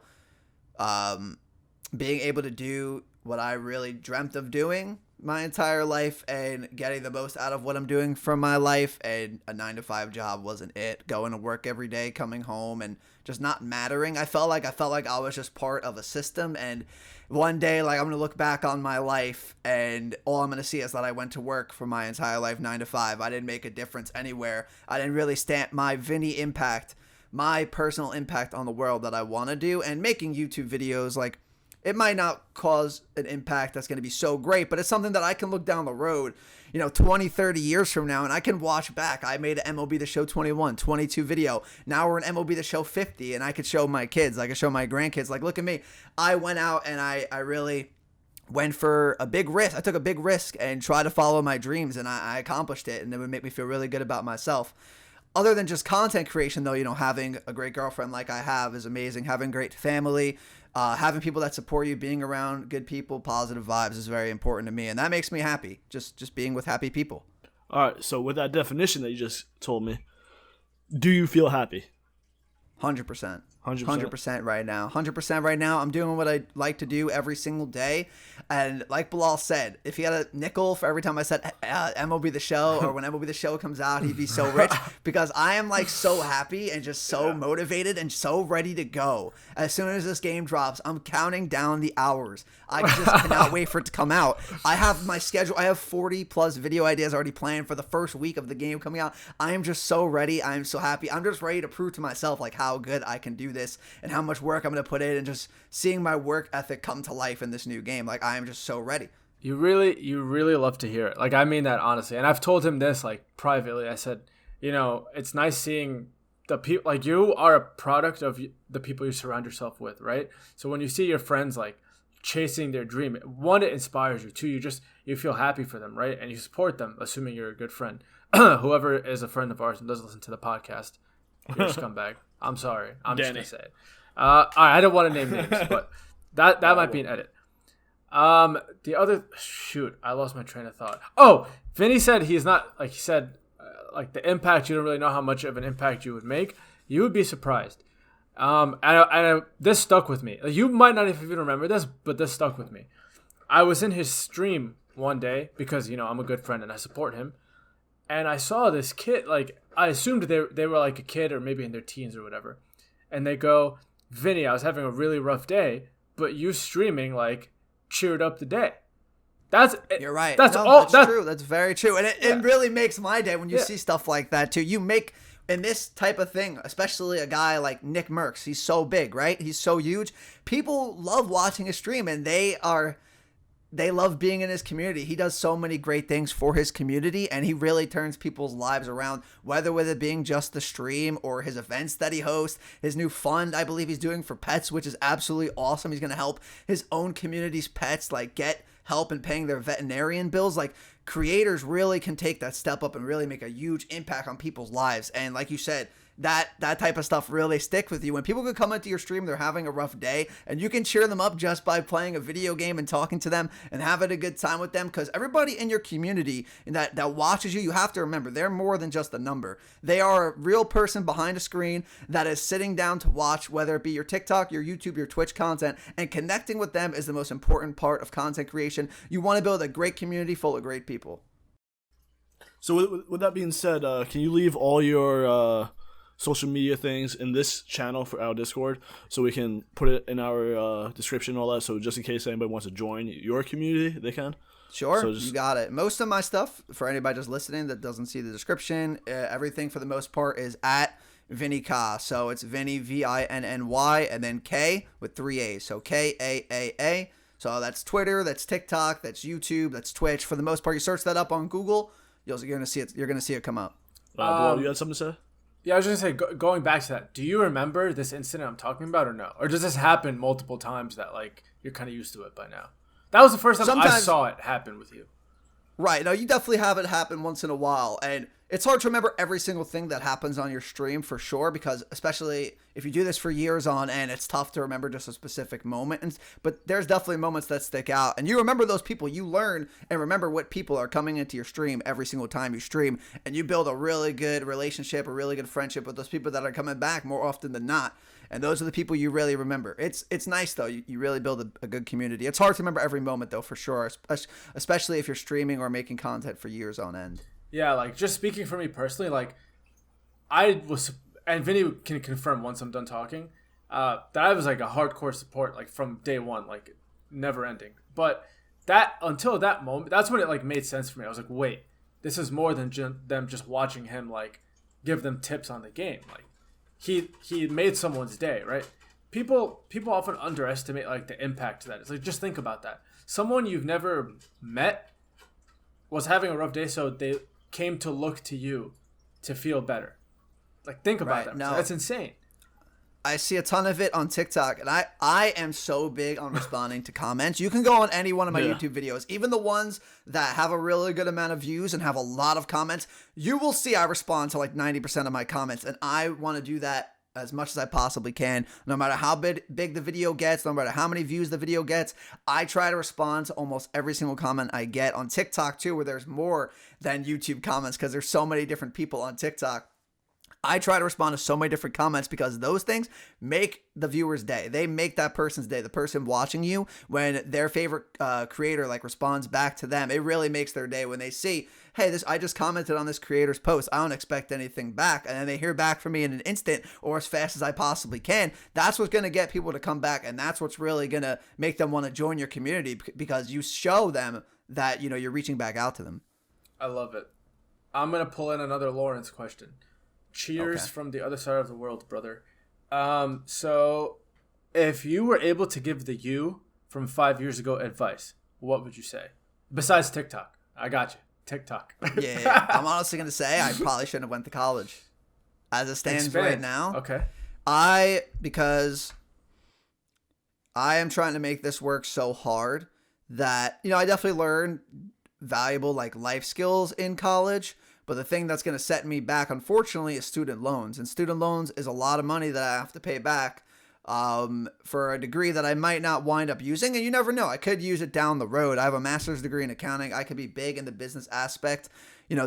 able to do what I really dreamt of doing my entire life and getting the most out of what I'm doing from my life, and a 9-to-5 job wasn't it. Going to work every day, coming home, and just not mattering. I felt like I was just part of a system, and one day, like, I'm going to look back on my life and all I'm going to see is that I went to work for my entire life, 9 to 5. I didn't make a difference anywhere. I didn't really stamp my Vinny impact, my personal impact on the world that I want to do. And making YouTube videos, like, it might not cause an impact that's going to be so great, but it's something that I can look down the road, 20, 30 years from now, and I can watch back. I made an MLB The Show 21, 22 video. Now we're in MLB The Show 50, and I could show my kids. I could show my grandkids, like, look at me. I went out and I really went for a big risk. I took a big risk and tried to follow my dreams, and I accomplished it, and it would make me feel really good about myself. Other than just content creation, though, having a great girlfriend like I have is amazing. Having great family, having people that support you, being around good people, positive vibes is very important to me, and that makes me happy. Just being with happy people. All right. So with that definition that you just told me, do you feel happy? 100%. 100%. 100% right now. 100% right now. I'm doing what I like to do every single day. And like Bilal said, if he had a nickel for every time I said MLB The Show, or when MLB The Show comes out, he'd be so rich, because I am like so happy and just so motivated and so ready to go. As soon as this game drops, I'm counting down the hours. I just cannot wait for it to come out. I have my schedule. I have 40 plus video ideas already planned for the first week of the game coming out. I am just so ready. I am so happy. I'm just ready to prove to myself like how good I can do this and how much work I'm going to put in, and just seeing my work ethic come to life in this new game. Like, I am just so ready. You really love to hear it. Like, I mean that honestly. And I've told him this, like, privately. I said, it's nice seeing the people, like, you are a product of the people you surround yourself with, right? So when you see your friends, like, chasing their dream, one, it inspires you. Two, you feel happy for them, right? And you support them, assuming you're a good friend. Whoever is a friend of ours and doesn't listen to the podcast, you're a scumbag. I'm sorry. I'm Danny. just going to say it. I don't want to name names, but that might be an edit. The other shoot, I lost my train of thought. Oh, Vinny said he's not like he said, like the impact. You don't really know how much of an impact you would make. You would be surprised. This stuck with me. You might not even remember this, but this stuck with me. I was in his stream one day because I'm a good friend and I support him, and I saw this kid. Like I assumed they were like a kid or maybe in their teens or whatever, and they go, Vinny, I was having a really rough day, but you streaming like cheered up the day. You're right. That's true. That's very true. And it really makes my day when you see stuff like that too. You make in this type of thing, especially a guy like Nick Merckx, he's so big, right? He's so huge. People love watching his stream and they love being in his community. He does so many great things for his community and he really turns people's lives around, whether with it being just the stream or his events that he hosts, his new fund I believe he's doing for pets, which is absolutely awesome. He's going to help his own community's pets like get help in paying their veterinarian bills. Like creators really can take that step up and really make a huge impact on people's lives. And like you said, that type of stuff really stick with you. When people can come into your stream, they're having a rough day, and you can cheer them up just by playing a video game and talking to them and having a good time with them. Because everybody in your community that watches you, you have to remember, they're more than just a number. They are a real person behind a screen that is sitting down to watch, whether it be your TikTok, your YouTube, your Twitch content, and connecting with them is the most important part of content creation. You want to build a great community full of great people. So with that being said, can you leave all your social media things in this channel for our Discord so we can put it in our description and all that, so just in case anybody wants to join your community, they can? Sure, so you got it. Most of my stuff, for anybody just listening that doesn't see the description, everything for the most part is at Vinny Kaaa. So it's Vinny, Vinny, and then K with 3 A's. So Kaaa. So that's Twitter, that's TikTok, that's YouTube, that's Twitch. For the most part, you search that up on Google, you're gonna see it. You're gonna see it come up. Bilal, you had something to say? Yeah, I was just going to say, going back to that, do you remember this incident I'm talking about or no? Or does this happen multiple times that, like, you're kind of used to it by now? That was the first time I saw it happen with you. Right. No, you definitely have it happen once in a while. And it's hard to remember every single thing that happens on your stream for sure, because especially if you do this for years on end, it's tough to remember just a specific moment. But there's definitely moments that stick out. And you remember those people. You learn and remember what people are coming into your stream every single time you stream. And you build a really good relationship, a really good friendship with those people that are coming back more often than not. And those are the people you really remember. It's nice, though. You really build a good community. It's hard to remember every moment, though, for sure, especially if you're streaming or making content for years on end. Yeah, like, just speaking for me personally, like, I was, and Vinny can confirm once I'm done talking, that I was, like, a hardcore support, like, from day one, like, never ending. But until that moment, that's when it, like, made sense for me. I was like, wait, this is more than them just watching him, like, give them tips on the game. Like, he made someone's day, right? People often underestimate, like, the impact that it's like, just think about that. Someone you've never met was having a rough day, so they came to look to you to feel better. Like, think about that. No, that's insane. I see a ton of it on TikTok, and I am so big on responding to comments. You can go on any one of my YouTube videos, even the ones that have a really good amount of views and have a lot of comments. You will see I respond to like 90% of my comments, and I want to do that as much as I possibly can. No matter how big the video gets, no matter how many views the video gets, I try to respond to almost every single comment I get on TikTok too, where there's more than YouTube comments because there's so many different people on TikTok. I try to respond to so many different comments because those things make the viewer's day. They make that person's day. The person watching you, when their favorite creator like responds back to them, it really makes their day when they see, hey, I just commented on this creator's post. I don't expect anything back. And then they hear back from me in an instant or as fast as I possibly can. That's what's going to get people to come back. And that's what's really going to make them want to join your community because you show them that, you're reaching back out to them. I love it. I'm going to pull in another Lawrence question. Cheers from the other side of the world, brother. So if you were able to give the you from 5 years ago advice, what would you say? Besides TikTok. I got you. TikTok. Yeah. I'm honestly going to say I probably shouldn't have went to college. As it stands right now. Okay. Because I am trying to make this work so hard that, I definitely learned valuable like life skills in college. But the thing that's going to set me back, unfortunately, is student loans. And student loans is a lot of money that I have to pay back for a degree that I might not wind up using. And you never know. I could use it down the road. I have a master's degree in accounting. I could be big in the business aspect,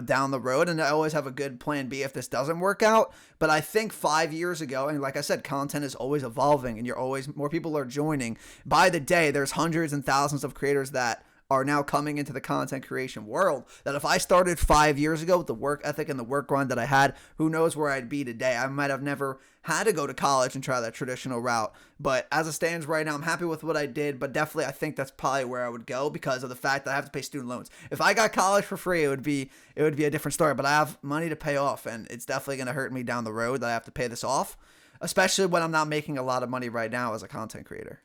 down the road. And I always have a good plan B if this doesn't work out. But I think 5 years ago, and like I said, content is always evolving and more people are joining. By the day, there's hundreds and thousands of creators that are now coming into the content creation world, that if I started 5 years ago with the work ethic and the work grind that I had, who knows where I'd be today. I might have never had to go to college and try that traditional route. But as it stands right now, I'm happy with what I did, but definitely I think that's probably where I would go because of the fact that I have to pay student loans. If I got college for free, it would be a different story, but I have money to pay off, and it's definitely going to hurt me down the road that I have to pay this off, especially when I'm not making a lot of money right now as a content creator.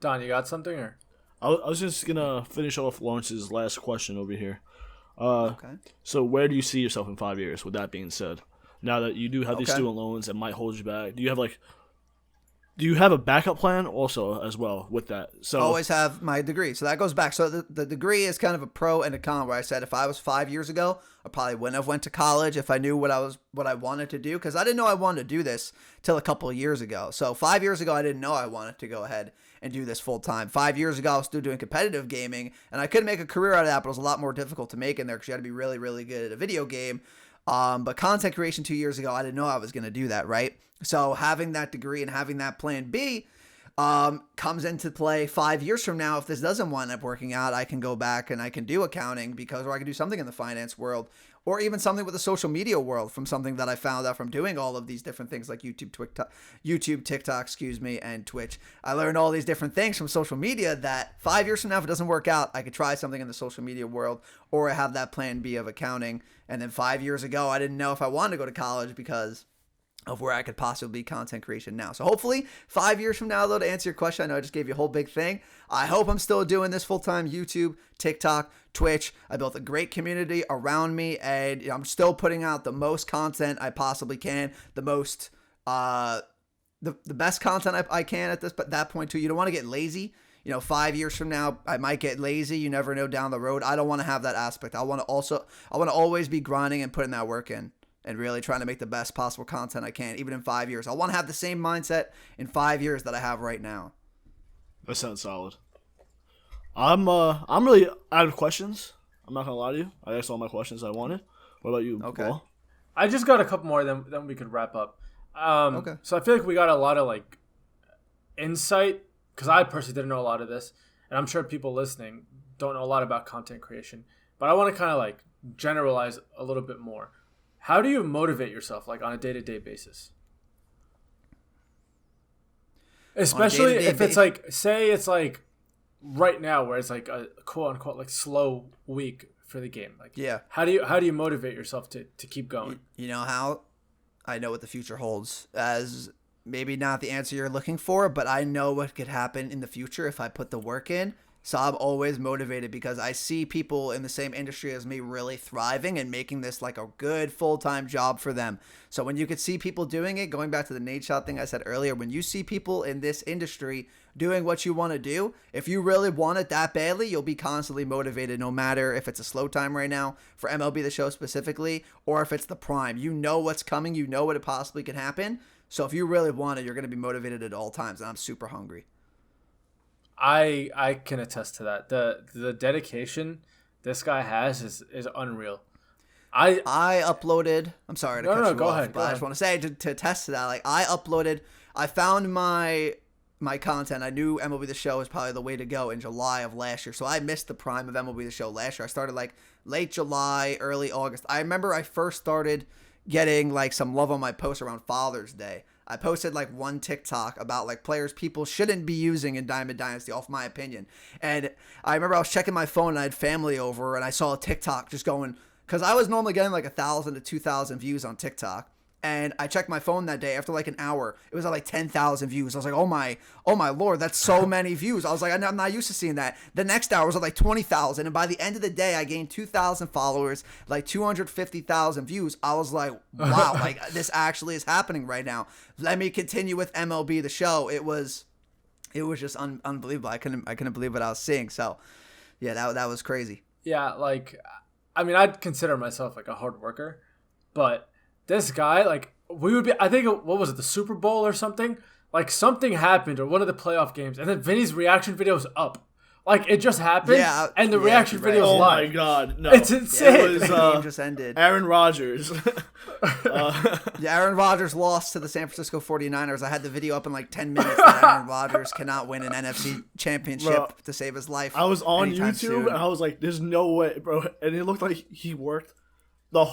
Don, you got something? Or I was just gonna finish off Lawrence's last question over here. Okay. So where do you see yourself in 5 years? With that being said, now that you do have these student loans that might hold you back, do you have a backup plan also as well with that? So always have my degree. So that goes back. So the degree is kind of a pro and a con, where I said if I was 5 years ago, I probably wouldn't have went to college if I knew what I wanted to do, because I didn't know I wanted to do this till a couple of years ago. So 5 years ago, I didn't know I wanted to go ahead and do this full time. 5 years ago, I was still doing competitive gaming, and I could make a career out of that, but it was a lot more difficult to make in there because you had to be really, really good at a video game. But content creation 2 years ago, I didn't know I was going to do that, right? So having that degree and having that plan B comes into play 5 years from now. If this doesn't wind up working out, I can go back and I can do accounting or I can do something in the finance world, or even something with the social media world from something that I found out from doing all of these different things like YouTube, TikTok, and Twitch. I learned all these different things from social media that 5 years from now, if it doesn't work out, I could try something in the social media world, or I have that plan B of accounting. And then 5 years ago, I didn't know if I wanted to go to college because of where I could possibly be content creation now. So hopefully 5 years from now, though, to answer your question, I know I just gave you a whole big thing. I hope I'm still doing this full-time: YouTube, TikTok, Twitch. I built a great community around me, and I'm still putting out the most content I possibly can, the most, the best content I can at that point too. You don't want to get lazy. 5 years from now, I might get lazy. You never know down the road. I don't want to have that aspect. I want to always be grinding and putting that work in, and really trying to make the best possible content I can, even in 5 years. I want to have the same mindset in 5 years that I have right now. That sounds solid. I'm really out of questions. I'm not gonna lie to you. I asked all my questions I wanted. What about you, Okay. Paul? I just got a couple more, then we could wrap up. Okay. So I feel like we got a lot of insight, because I personally didn't know a lot of this, and I'm sure people listening don't know a lot about content creation. But I want to kind of generalize a little bit more. How do you motivate yourself on a day-to-day basis? Especially if it's say it's right now where it's a quote-unquote slow week for the game. Yeah. How do you motivate yourself to keep going? You know how I know what the future holds, as maybe not the answer you're looking for, but I know what could happen in the future if I put the work in. So I'm always motivated because I see people in the same industry as me really thriving and making this a good full-time job for them. So when you could see people doing it, going back to the Nate Shot thing I said earlier, when you see people in this industry doing what you want to do, if you really want it that badly, you'll be constantly motivated, no matter if it's a slow time right now for MLB The Show specifically, or if it's the prime. You know what's coming. You know what it possibly could happen. So if you really want it, you're going to be motivated at all times, and I'm super hungry. I can attest to that. The dedication this guy has is unreal. I uploaded. I'm sorry to cut you off. Go ahead. I just want to say to attest to that. I found my content. I knew MLB The Show was probably the way to go in July of last year. So I missed the prime of MLB The Show last year. I started late July, early August. I remember I first started getting some love on my posts around Father's Day. I posted one TikTok about players people shouldn't be using in Diamond Dynasty, off my opinion. And I remember I was checking my phone and I had family over and I saw a TikTok just going, because I was normally getting 1,000 to 2,000 views on TikTok. And I checked my phone that day after an hour. It was at 10,000 views. I was like, oh my Lord, that's so many views. I was like, I'm not used to seeing that. The next hour was at 20,000. And by the end of the day, I gained 2,000 followers, 250,000 views. I was like, wow, this actually is happening right now. Let me continue with MLB The Show. It was just unbelievable. I couldn't believe what I was seeing. So yeah, that was crazy. Yeah. I'd consider myself a hard worker, but this guy, we would be. I think what was it, the Super Bowl or something? Like something happened or one of the playoff games, and then Vinny's reaction video was up. Like it just happened, and the reaction video was live. Oh my god, no! It's insane. Yeah, the game just ended. Aaron Rodgers. Aaron Rodgers lost to the San Francisco 49ers. I had the video up in like 10 minutes that Aaron Rodgers cannot win an NFC championship to save his life. I was on YouTube soon. and I was like, "There's no way, bro!" And it looked like he worked the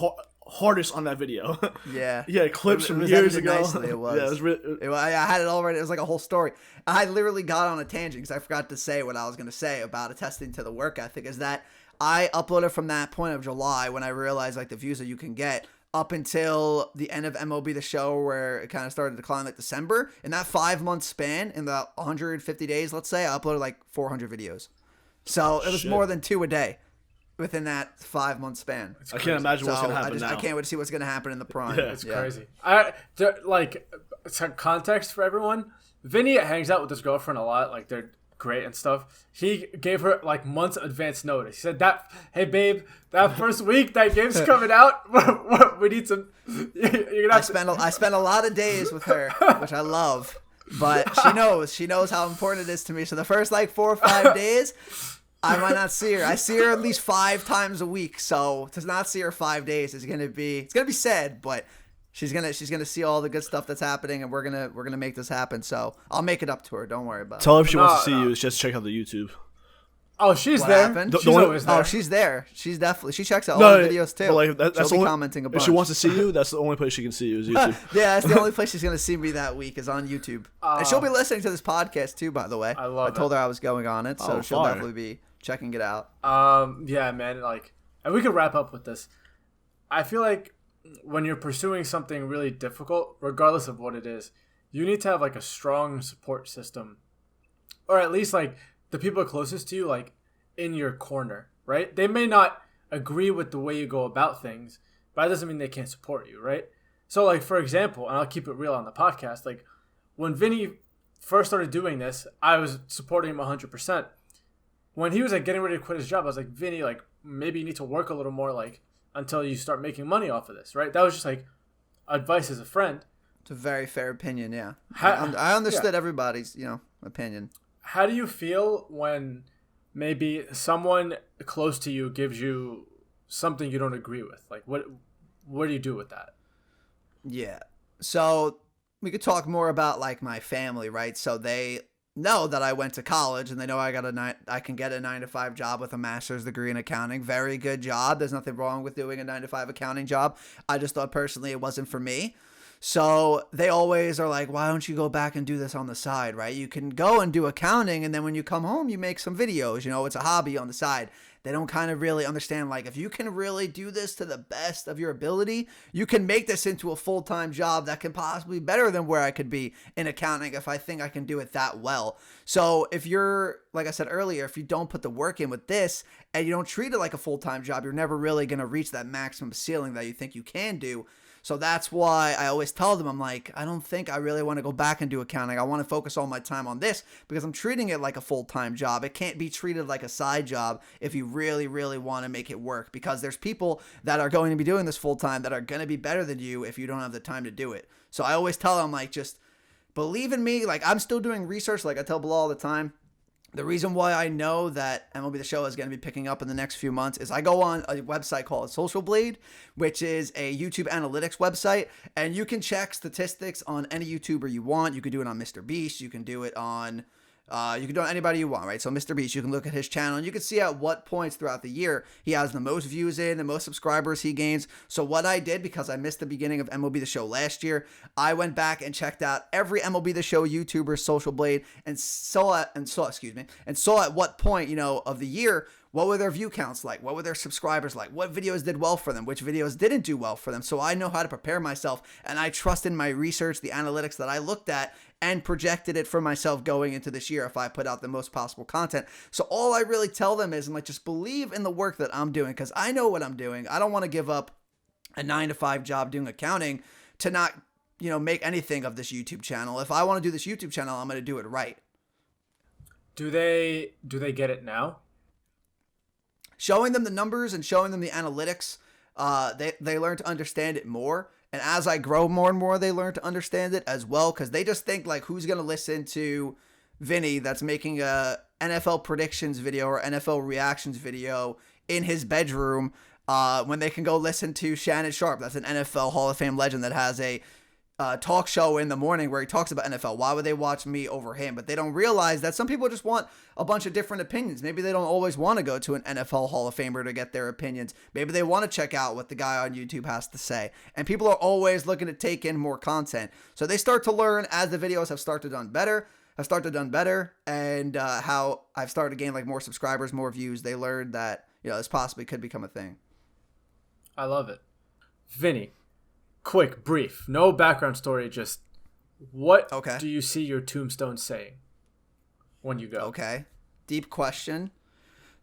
hardest on that video. Yeah. Yeah, clips from was years edited ago. nicely, it was. Yeah, I had it all ready. It was like a whole story. I literally got on a tangent because I forgot to say what I was going to say about attesting to the work ethic, is that I uploaded from that point of July when I realized like the views that you can get up until the end of MLB The Show, where it kind of started to decline like December. In that 5-month span, in the 150 days, let's say, I uploaded like 400 videos. So it was more than 2 a day within that 5-month span. I can't imagine what's going to happen now. I can't wait to see what's going to happen in the prime. Yeah, It's crazy. Like, some context for everyone. Vinny hangs out with his girlfriend a lot. Like, they're great and stuff. He gave her like months advance notice. He said hey babe, that first week that game's coming out, we need some. You're gonna I spent a lot of days with her, which I love, but she knows how important it is to me. So the first like 4 or 5 days, I might not see her. I see her at least 5 times a week. So to not see her 5 days is gonna be sad, but she's gonna see all the good stuff that's happening, and we're gonna make this happen. So I'll make it up to her. Don't worry about it. Tell her if she wants to see you, just check out the YouTube. Oh, she's What there. happened? She's always there. Oh, she's there. She checks out all the videos too. But like, that's She'll be commenting a bunch. If she wants to see you, that's the only place she can see you is YouTube. Yeah, that's the only place she's gonna see me that week is on YouTube, and she'll be listening to this podcast too. By the way, I told her I was going on it, so she'll definitely be checking it out. Yeah, man. Like, and we could wrap up with this. I feel like when you're pursuing something really difficult, regardless of what it is, you need to have like a strong support system, or at least like the people closest to you, like in your corner, right? They may not agree with the way you go about things, but that doesn't mean they can't support you, right? So like, for example, and I'll keep it real on the podcast, like when Vinny first started doing this, I was supporting him 100%. When he was like getting ready to quit his job, I was like, Vinny, like maybe you need to work a little more, like until you start making money off of this, right? That was just like advice as a friend. It's a very fair opinion, yeah. I understood everybody's, opinion. How do you feel when maybe someone close to you gives you something you don't agree with? Like, what do you do with that? Yeah. So we could talk more about like my family, right? So they know that I went to college, and they know I can get a 9-to-5 job with a master's degree in accounting. Very good job. There's nothing wrong with doing a 9-to-5 accounting job. I just thought personally it wasn't for me. So they always are like, why don't you go back and do this on the side, right? You can go and do accounting, and then when you come home, you make some videos. It's a hobby on the side. They don't kind of really understand, like, if you can really do this to the best of your ability, you can make this into a full-time job that can possibly be better than where I could be in accounting if I think I can do it that well. So if you're, like I said earlier, if you don't put the work in with this and you don't treat it like a full-time job, you're never really going to reach that maximum ceiling that you think you can do. So that's why I always tell them, I'm like, I don't think I really want to go back and do accounting. I want to focus all my time on this because I'm treating it like a full-time job. It can't be treated like a side job if you really, really want to make it work, because there's people that are going to be doing this full-time that are going to be better than you if you don't have the time to do it. So I always tell them, like, just believe in me. Like, I'm still doing research. Like I tell Bilal all the time. The reason why I know that MLB The Show is going to be picking up in the next few months is I go on a website called Social Blade, which is a YouTube analytics website, and you can check statistics on any YouTuber you want. You can do it on Mr. Beast. You can do it on anybody you want, right? So Mr. Beast, you can look at his channel and you can see at what points throughout the year he has the most views in, the most subscribers he gains. So what I did, because I missed the beginning of MLB The Show last year, I went back and checked out every MLB The Show YouTuber Social Blade and saw at what point, of the year, what were their view counts like? What were their subscribers like? What videos did well for them? Which videos didn't do well for them? So I know how to prepare myself, and I trust in my research, the analytics that I looked at, and projected it for myself going into this year if I put out the most possible content. So all I really tell them is, I'm like, just believe in the work that I'm doing, because I know what I'm doing. I don't want to give up a 9-to-5 job doing accounting to not, make anything of this YouTube channel. If I want to do this YouTube channel, I'm going to do it right. Do they get it now? Showing them the numbers and showing them the analytics, they learn to understand it more. And as I grow more and more, they learn to understand it as well, because they just think like, who's going to listen to Vinny that's making a NFL predictions video or NFL reactions video in his bedroom when they can go listen to Shannon Sharp. That's an NFL Hall of Fame legend that has a talk show in the morning where he talks about NFL. Why would they watch me over him? But they don't realize that some people just want a bunch of different opinions. Maybe they don't always want to go to an NFL Hall of Famer to get their opinions. Maybe they want to check out what the guy on YouTube has to say. And people are always looking to take in more content. So they start to learn as the videos have started done better, and how I've started to gain like more subscribers, more views. They learned that, this possibly could become a thing. I love it. Vinny, quick, brief, no background story, just what do you see your tombstone saying when you go? Okay. Deep question.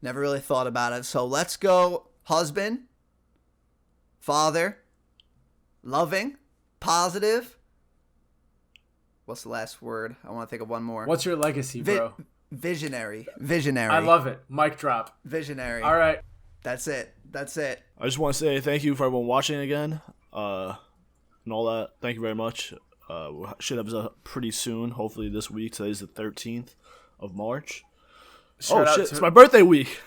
Never really thought about it. So let's go husband, father, loving, positive. What's the last word? I want to think of one more. What's your legacy, bro? Visionary. I love it. Mic drop. Visionary. All right. That's it. I just want to say thank you for everyone watching again, and all that. Thank you very much. We should have up pretty soon. Hopefully this week. Today's the 13th of March. It's my birthday week.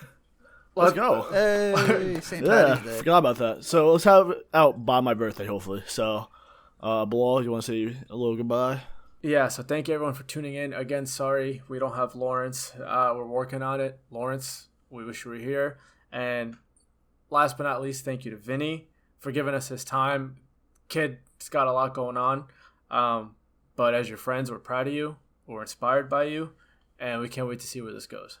Let's go. Hey, St. Patty's Day. Forgot about that. So let's have it out by my birthday, hopefully. So, Bilal, you want to say a little goodbye? Yeah, so thank you everyone for tuning in. Again, sorry we don't have Lawrence. We're working on it. Lawrence, we wish you were here. And last but not least, thank you to Vinny for giving us his time. Kid's got a lot going on. But as your friends, we're proud of you. We're inspired by you. And we can't wait to see where this goes.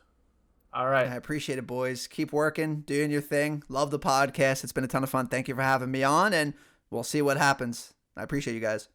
All right. I appreciate it, boys. Keep working, doing your thing. Love the podcast. It's been a ton of fun. Thank you for having me on, and we'll see what happens. I appreciate you guys.